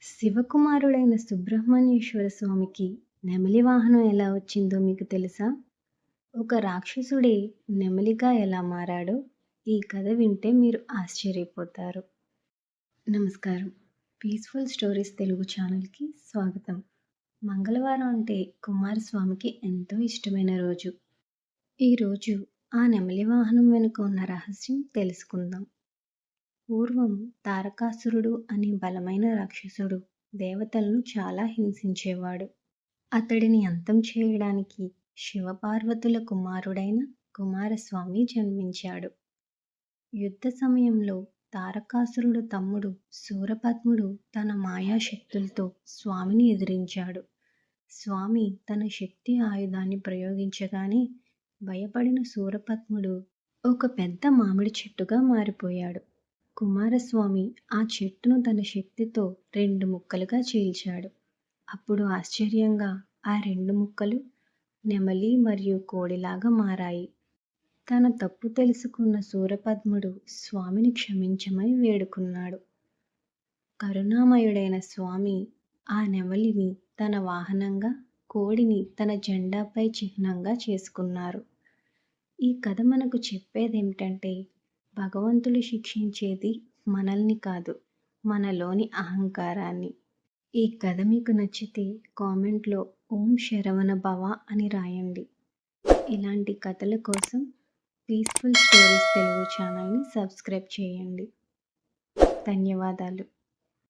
శివకుమారుడైన సుబ్రహ్మణ్యేశ్వర స్వామికి నెమలి వాహనం ఎలా వచ్చిందో మీకు తెలుసా? ఒక రాక్షసుడే నెమలిగా ఎలా మారాడో ఈ కథ వింటే మీరు ఆశ్చర్యపోతారు. నమస్కారం. పీస్‌ఫుల్ స్టోరీస్ తెలుగు ఛానల్‌కి స్వాగతం. మంగళవారం అంటే కుమారస్వామికి ఎంతో ఇష్టమైన రోజు. ఈరోజు ఆ నెమలి వాహనం వెనుక ఉన్న రహస్యం తెలుసుకుందాం. పూర్వం తారకాసురుడు అనే బలమైన రాక్షసుడు దేవతలను చాలా హింసించేవాడు. అతడిని అంతం చేయడానికి శివపార్వతుల కుమారుడైన కుమారస్వామి జన్మించాడు. యుద్ధ సమయంలో తారకాసురుడు తమ్ముడు శూరపద్ముడు తన మాయాశక్తులతో స్వామిని ఎదిరించాడు. స్వామి తన శక్తి ఆయుధాన్ని ప్రయోగించగానే భయపడిన శూరపద్ముడు ఒక పెద్ద మామిడి చెట్టుగా మారిపోయాడు. కుమారస్వామి ఆ చెట్టును తన శక్తితో 2 ముక్కలుగా చీల్చాడు. అప్పుడు ఆశ్చర్యంగా ఆ 2 ముక్కలు నెమలి మరియు కోడిలాగా మారాయి. తన తప్పు తెలుసుకున్న శూరపద్ముడు స్వామిని క్షమించమని వేడుకున్నాడు. కరుణామయుడైన స్వామి ఆ నెమలిని తన వాహనంగా, కోడిని తన జెండాపై చిహ్నంగా చేసుకున్నారు. ఈ కథ మనకు చెప్పేదేమిటంటే, భగవంతుడు శిక్షించేది మనల్ని కాదు, మనలోని అహంకారాన్ని. ఈ కథ మీకు నచ్చితే కామెంట్లో ఓం శరవణ భవ అని రాయండి. ఇలాంటి కథల కోసం పీస్‌ఫుల్ స్టోరీస్ తెలుగు ఛానల్ని సబ్స్క్రైబ్ చేయండి. ధన్యవాదాలు.